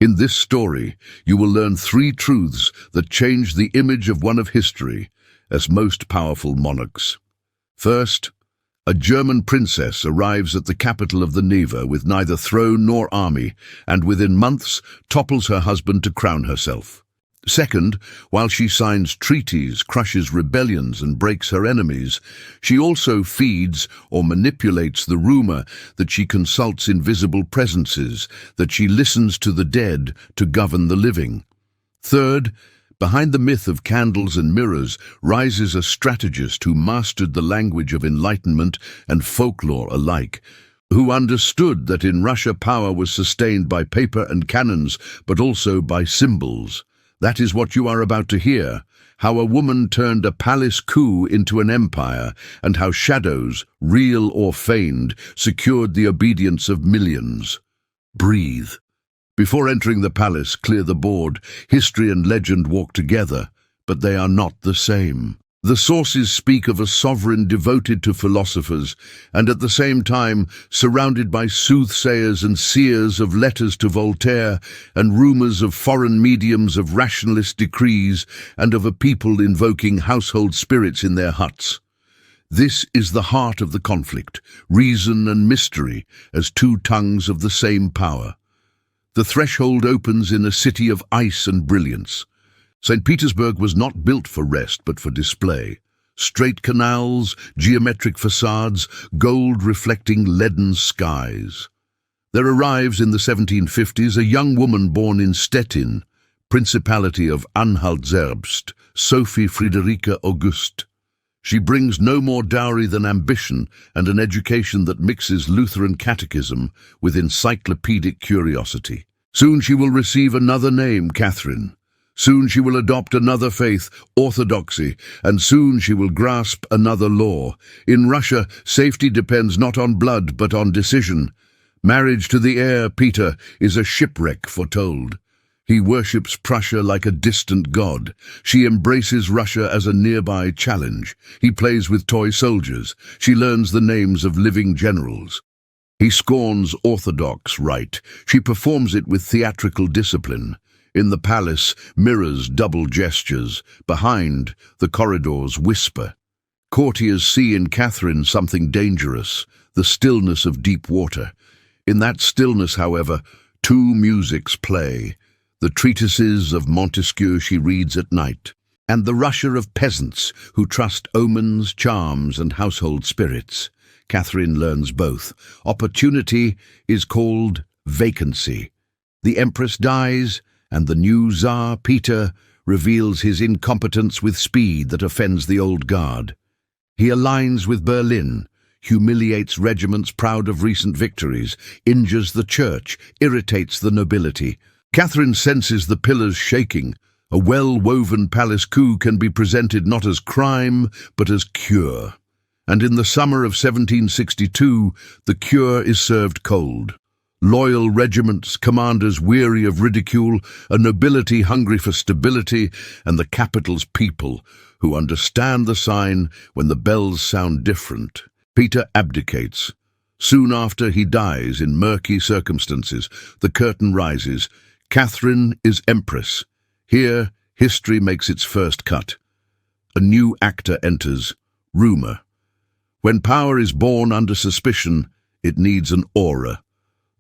In this story, you will learn three truths that change the image of one of history as most powerful monarchs. First, a German princess arrives at the capital of the Neva with neither throne nor army, and within months topples her husband to crown herself. Second, while she signs treaties, crushes rebellions, and breaks her enemies, she also feeds or manipulates the rumor that she consults invisible presences, that she listens to the dead to govern the living. Third, behind the myth of candles and mirrors rises a strategist who mastered the language of Enlightenment and folklore alike, who understood that in Russia power was sustained by paper and cannons, but also by symbols. That is what you are about to hear, how a woman turned a palace coup into an empire, and how shadows, real or feigned, secured the obedience of millions. Breathe. Before entering the palace, clear the board. History and legend walk together, but they are not the same. The sources speak of a sovereign devoted to philosophers, and at the same time surrounded by soothsayers and seers of letters to Voltaire, and rumors of foreign mediums, of rationalist decrees, and of a people invoking household spirits in their huts. This is the heart of the conflict, reason and mystery as two tongues of the same power. The threshold opens in a city of ice and brilliance. St. Petersburg was not built for rest but for display. Straight canals, geometric facades, gold reflecting leaden skies. There arrives in the 1750s a young woman born in Stettin, Principality of Anhalt-Zerbst, Sophie Friederike Auguste. She brings no more dowry than ambition and an education that mixes Lutheran catechism with encyclopedic curiosity. Soon she will receive another name, Catherine. Soon she will adopt another faith, orthodoxy, and soon she will grasp another law. In Russia, safety depends not on blood but on decision. Marriage to the heir, Peter, is a shipwreck foretold. He worships Prussia like a distant god. She embraces Russia as a nearby challenge. He plays with toy soldiers. She learns the names of living generals. He scorns orthodox rite. She performs it with theatrical discipline. In the palace, mirrors double gestures. Behind, the corridors whisper. Courtiers see in Catherine something dangerous, the stillness of deep water. In that stillness, however, two musics play. The treatises of Montesquieu she reads at night, and the Russia of peasants who trust omens, charms, and household spirits. Catherine learns both. Opportunity is called vacancy. The empress dies, and the new Tsar, Peter, reveals his incompetence with speed that offends the old guard. He aligns with Berlin, humiliates regiments proud of recent victories, injures the church, irritates the nobility. Catherine senses the pillars shaking. A well-woven palace coup can be presented not as crime, but as cure. And in the summer of 1762, the cure is served cold. Loyal regiments, commanders weary of ridicule, a nobility hungry for stability, and the capital's people who understand the sign when the bells sound different. Peter abdicates. Soon after, he dies in murky circumstances. The curtain rises. Catherine is empress. Here, history makes its first cut. A new actor enters, rumor. When power is born under suspicion, it needs an aura.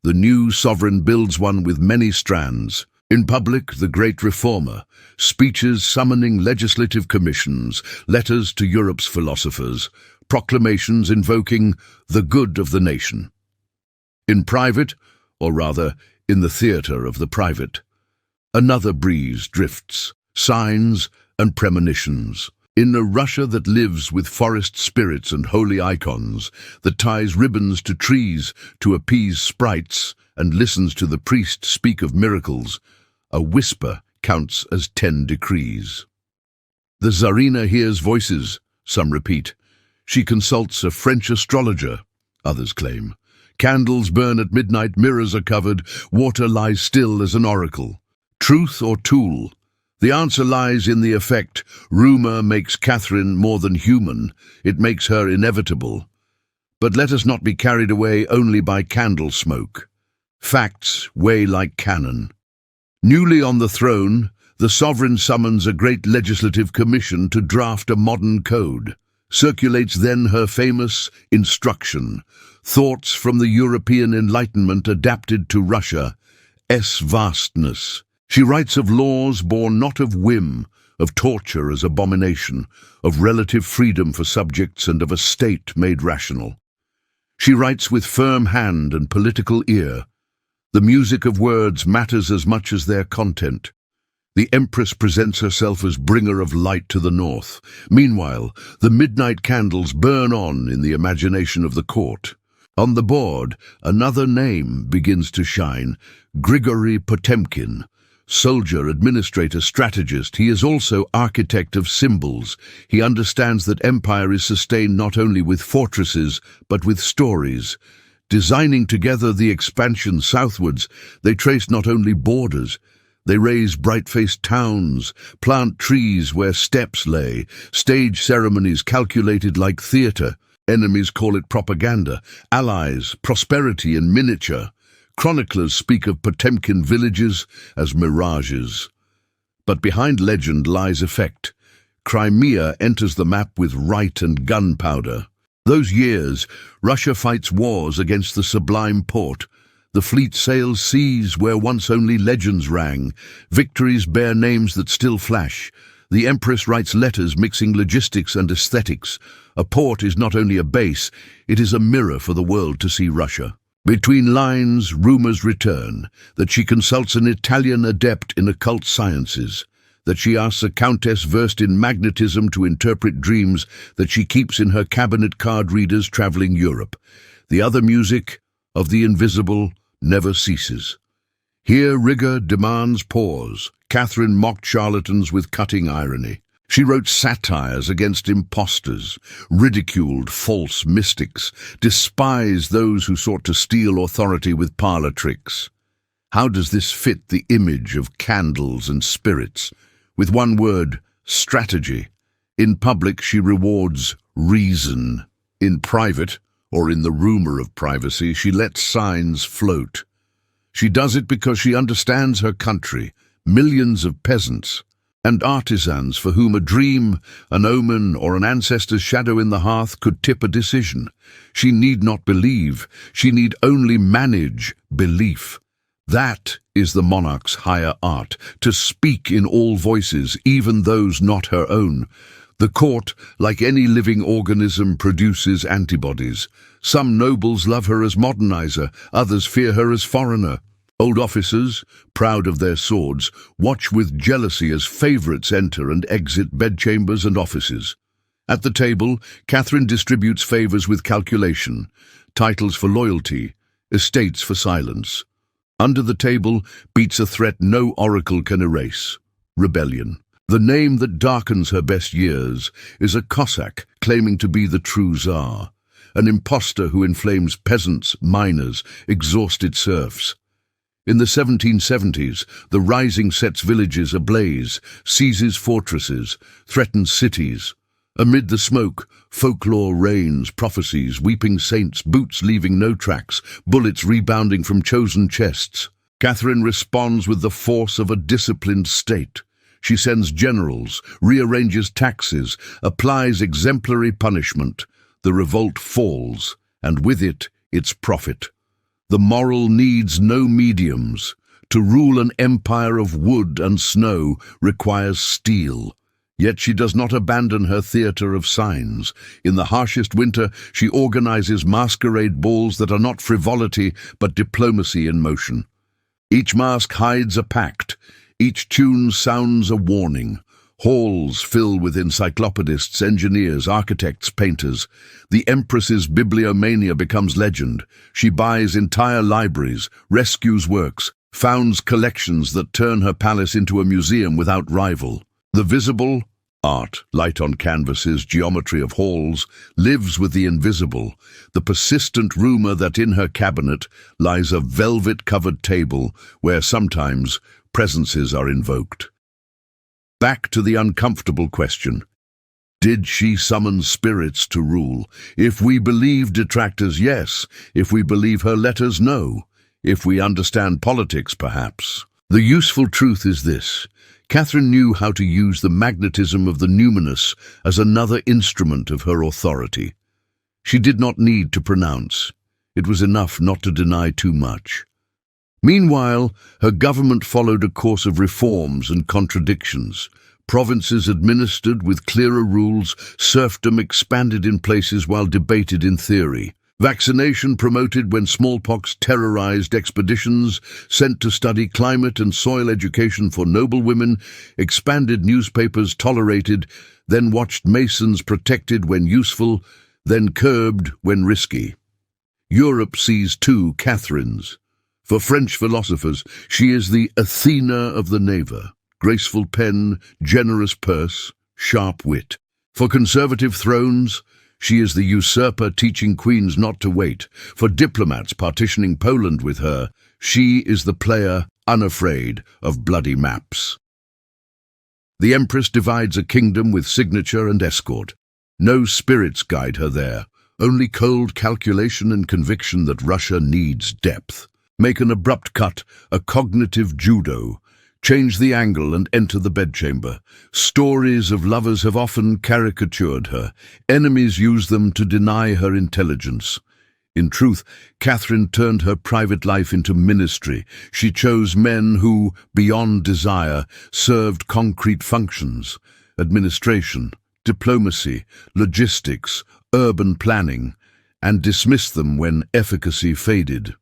The new sovereign builds one with many strands. In public, the great reformer, speeches summoning legislative commissions, letters to Europe's philosophers, proclamations invoking the good of the nation. In private, or rather, in the theatre of the private, another breeze drifts, signs and premonitions. In a Russia that lives with forest spirits and holy icons, that ties ribbons to trees to appease sprites and listens to the priest speak of miracles, a whisper counts as 10 decrees. The Tsarina hears voices, some repeat. She consults a French astrologer, others claim. Candles burn at midnight, mirrors are covered, water lies still as an oracle. Truth or tool? The answer lies in the effect. Rumor makes Catherine more than human. It makes her inevitable. But let us not be carried away only by candle smoke. Facts weigh like cannon. Newly on the throne, the sovereign summons a great legislative commission to draft a modern code. Circulates then her famous instruction, thoughts from the European Enlightenment adapted to Russia's vastness. She writes of laws born not of whim, of torture as abomination, of relative freedom for subjects and of a state made rational. She writes with firm hand and political ear. The music of words matters as much as their content. The empress presents herself as bringer of light to the north. Meanwhile, the midnight candles burn on in the imagination of the court. On the board, another name begins to shine, Grigory Potemkin. Soldier, administrator, strategist, he is also architect of symbols. He understands that empire is sustained not only with fortresses, but with stories. Designing together the expansion southwards, they trace not only borders, they raise bright-faced towns, plant trees where steps lay, stage ceremonies calculated like theatre. Enemies call it propaganda, allies, prosperity in miniature. Chroniclers speak of Potemkin villages as mirages. But behind legend lies effect. Crimea enters the map with right and gunpowder. Those years, Russia fights wars against the Sublime Porte. The fleet sails seas where once only legends rang. Victories bear names that still flash. The Empress writes letters mixing logistics and aesthetics. A port is not only a base, it is a mirror for the world to see Russia. Between lines, rumors return that she consults an Italian adept in occult sciences, that she asks a countess versed in magnetism to interpret dreams, that she keeps in her cabinet card readers traveling Europe. The other music of the invisible never ceases. Here rigor demands pause. Catherine mocked charlatans with cutting irony. She wrote satires against impostors, ridiculed false mystics, despised those who sought to steal authority with parlor tricks. How does this fit the image of candles and spirits? With one word, strategy. In public, she rewards reason. In private, or in the rumor of privacy, she lets signs float. She does it because she understands her country, millions of peasants, and artisans for whom a dream, an omen, or an ancestor's shadow in the hearth could tip a decision. She need not believe, she need only manage belief. That is the monarch's higher art, to speak in all voices, even those not her own. The court, like any living organism, produces antibodies. Some nobles love her as modernizer, others fear her as foreigner. Old officers, proud of their swords, watch with jealousy as favourites enter and exit bedchambers and offices. At the table, Catherine distributes favours with calculation, titles for loyalty, estates for silence. Under the table beats a threat no oracle can erase: rebellion. The name that darkens her best years is a Cossack claiming to be the true Tsar, an impostor who inflames peasants, miners, exhausted serfs. In the 1770s, the rising sets villages ablaze, seizes fortresses, threatens cities. Amid the smoke, folklore reigns, prophecies, weeping saints, boots leaving no tracks, bullets rebounding from chosen chests. Catherine responds with the force of a disciplined state. She sends generals, rearranges taxes, applies exemplary punishment. The revolt falls, and with it, its profit. The moral needs no mediums. To rule an empire of wood and snow requires steel. Yet she does not abandon her theatre of signs. In the harshest winter, she organizes masquerade balls that are not frivolity, but diplomacy in motion. Each mask hides a pact. Each tune sounds a warning. Halls fill with encyclopedists, engineers, architects, painters. The Empress's bibliomania becomes legend. She buys entire libraries, rescues works, founds collections that turn her palace into a museum without rival. The visible, art, light on canvases, geometry of halls, lives with the invisible, the persistent rumor that in her cabinet lies a velvet-covered table where sometimes presences are invoked. Back to the uncomfortable question. Did she summon spirits to rule? If we believe detractors, yes. If we believe her letters, no. If we understand politics, perhaps. The useful truth is this: Catherine knew how to use the magnetism of the numinous as another instrument of her authority. She did not need to pronounce. It was enough not to deny too much. Meanwhile, her government followed a course of reforms and contradictions. Provinces administered with clearer rules, serfdom expanded in places while debated in theory. Vaccination promoted when smallpox terrorized expeditions, sent to study climate and soil education for noblewomen, expanded newspapers tolerated, then watched masons protected when useful, then curbed when risky. Europe sees two Catherines. For French philosophers, she is the Athena of the Neva, graceful pen, generous purse, sharp wit. For conservative thrones, she is the usurper teaching queens not to wait. For diplomats partitioning Poland with her, she is the player unafraid of bloody maps. The empress divides a kingdom with signature and escort. No spirits guide her there, only cold calculation and conviction that Russia needs depth. Make an abrupt cut, a cognitive judo. Change the angle and enter the bedchamber. Stories of lovers have often caricatured her. Enemies use them to deny her intelligence. In truth, Catherine turned her private life into ministry. She chose men who, beyond desire, served concrete functions: administration, diplomacy, logistics, urban planning, and dismissed them when efficacy faded.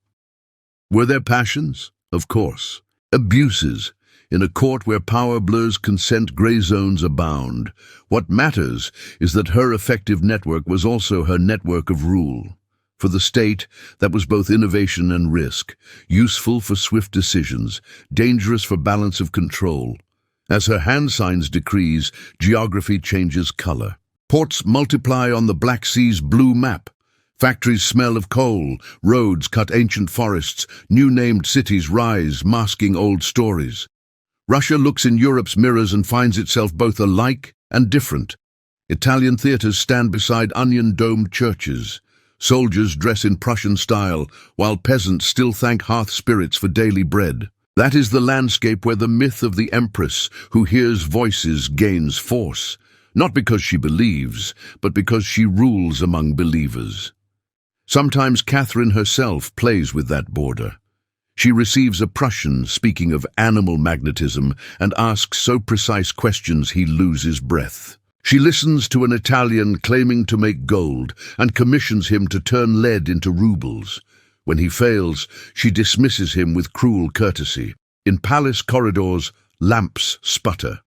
Were there passions? Of course. Abuses. In a court where power blurs consent, gray zones abound. What matters is that her effective network was also her network of rule. For the state, that was both innovation and risk, useful for swift decisions, dangerous for balance of control. As her hand signs decrease, geography changes color. Ports multiply on the Black Sea's blue map. Factories smell of coal, roads cut ancient forests, new named cities rise, masking old stories. Russia looks in Europe's mirrors and finds itself both alike and different. Italian theaters stand beside onion-domed churches. Soldiers dress in Prussian style, while peasants still thank hearth spirits for daily bread. That is the landscape where the myth of the empress who hears voices gains force, not because she believes, but because she rules among believers. Sometimes Catherine herself plays with that border. She receives a Prussian speaking of animal magnetism and asks so precise questions he loses breath. She listens to an Italian claiming to make gold and commissions him to turn lead into rubles. When he fails, she dismisses him with cruel courtesy. In palace corridors, lamps sputter.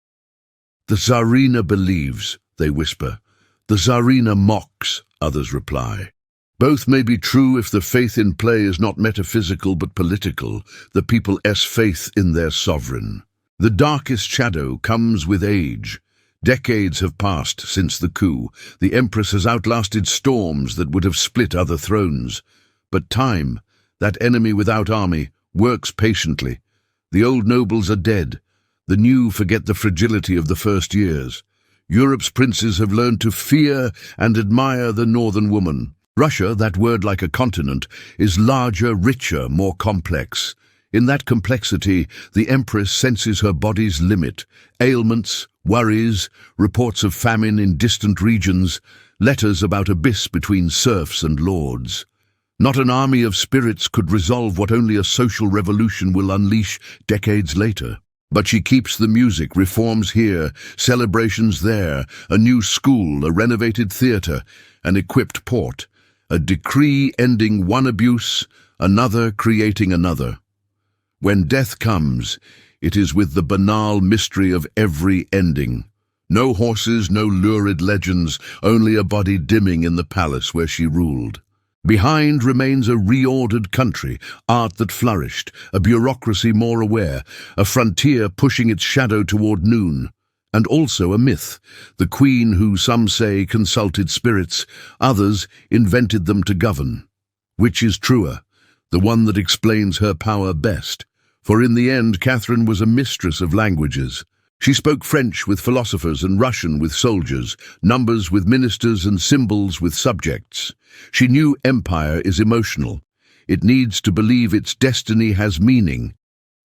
"The Tsarina believes," they whisper. "The Tsarina mocks," others reply. Both may be true if the faith in play is not metaphysical but political. The people's faith in their sovereign. The darkest shadow comes with age. Decades have passed since the coup. The empress has outlasted storms that would have split other thrones. But time, that enemy without army, works patiently. The old nobles are dead. The new forget the fragility of the first years. Europe's princes have learned to fear and admire the northern woman. Russia, that word like a continent, is larger, richer, more complex. In that complexity, the empress senses her body's limit. Ailments, worries, reports of famine in distant regions, letters about abyss between serfs and lords. Not an army of spirits could resolve what only a social revolution will unleash decades later. But she keeps the music, reforms here, celebrations there, a new school, a renovated theatre, an equipped port. A decree ending one abuse, another creating another. When death comes, it is with the banal mystery of every ending. No horses, no lurid legends, only a body dimming in the palace where she ruled. Behind remains a reordered country, art that flourished, a bureaucracy more aware, a frontier pushing its shadow toward noon. And also a myth, the queen who some say consulted spirits, others invented them to govern. Which is truer, the one that explains her power best? For in the end, Catherine was a mistress of languages. She spoke French with philosophers and Russian with soldiers, numbers with ministers and symbols with subjects. She knew empire is emotional. It needs to believe its destiny has meaning.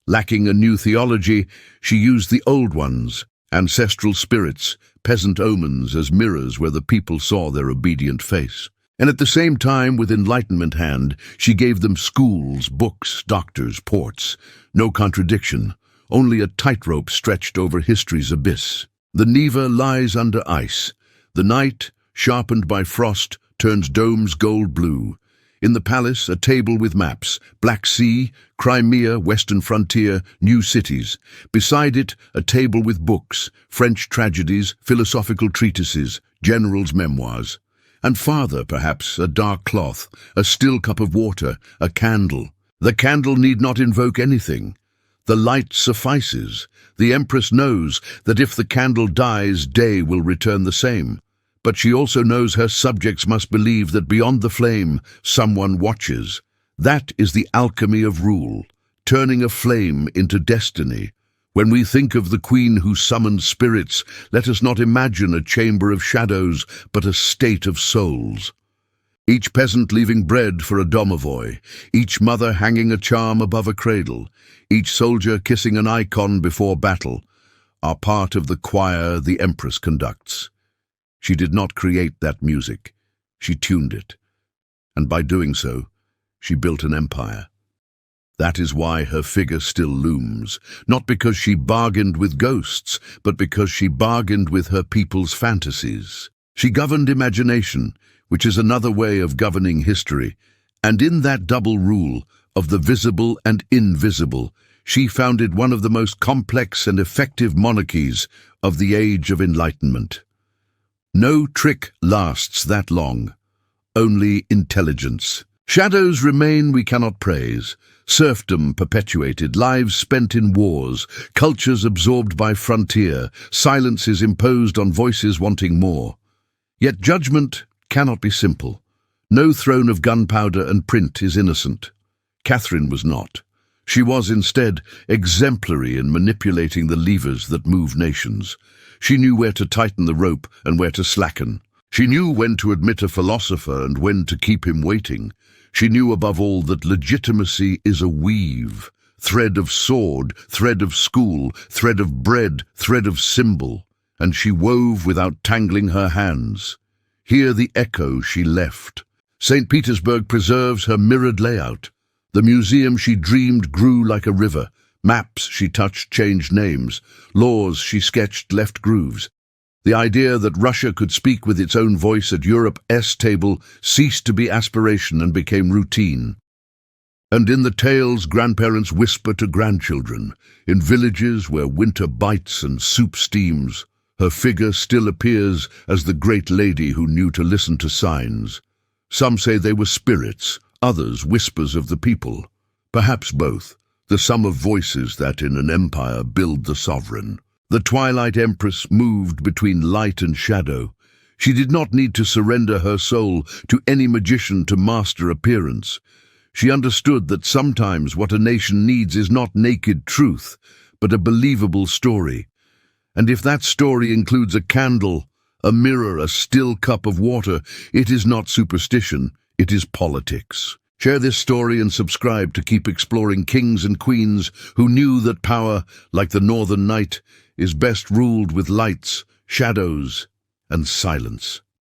Lacking a new theology, she used the old ones, ancestral spirits, peasant omens as mirrors where the people saw their obedient face. And at the same time, with Enlightenment hand, she gave them schools, books, doctors, ports. No contradiction, only a tightrope stretched over history's abyss. The Neva lies under ice. The night, sharpened by frost, turns domes gold blue. In the palace, a table with maps, Black Sea, Crimea, Western Frontier, new cities. Beside it, a table with books, French tragedies, philosophical treatises, generals' memoirs. And farther, perhaps, a dark cloth, a still cup of water, a candle. The candle need not invoke anything. The light suffices. The empress knows that if the candle dies, day will return the same. But she also knows her subjects must believe that beyond the flame, someone watches. That is the alchemy of rule, turning a flame into destiny. When we think of the queen who summoned spirits, let us not imagine a chamber of shadows, but a state of souls. Each peasant leaving bread for a domovoi, each mother hanging a charm above a cradle, each soldier kissing an icon before battle, are part of the choir the empress conducts. She did not create that music, she tuned it, and by doing so, she built an empire. That is why her figure still looms, not because she bargained with ghosts, but because she bargained with her people's fantasies. She governed imagination, which is another way of governing history, and in that double rule of the visible and invisible, she founded one of the most complex and effective monarchies of the Age of Enlightenment. No trick lasts that long, only intelligence. Shadows remain we cannot praise, serfdom perpetuated, lives spent in wars, cultures absorbed by frontier, silences imposed on voices wanting more. Yet judgment cannot be simple. No throne of gunpowder and print is innocent. Catherine was not. She was instead exemplary in manipulating the levers that move nations. She knew where to tighten the rope and where to slacken. She knew when to admit a philosopher and when to keep him waiting. She knew above all that legitimacy is a weave, thread of sword, thread of school, thread of bread, thread of symbol, and she wove without tangling her hands. Hear the echo she left. St. Petersburg preserves her mirrored layout. The museum she dreamed grew like a river. Maps she touched changed names. Laws she sketched left grooves. The idea that Russia could speak with its own voice at Europe's table ceased to be aspiration and became routine. And in the tales grandparents whisper to grandchildren, in villages where winter bites and soup steams, her figure still appears as the great lady who knew to listen to signs. Some say they were spirits, others whispers of the people. Perhaps both, the sum of voices that in an empire build the sovereign. The twilight empress moved between light and shadow. She did not need to surrender her soul to any magician to master appearance. She understood that sometimes what a nation needs is not naked truth, but a believable story. And if that story includes a candle, a mirror, a still cup of water, it is not superstition, it is politics. Share this story and subscribe to keep exploring kings and queens who knew that power, like the northern night, is best ruled with lights, shadows, and silence.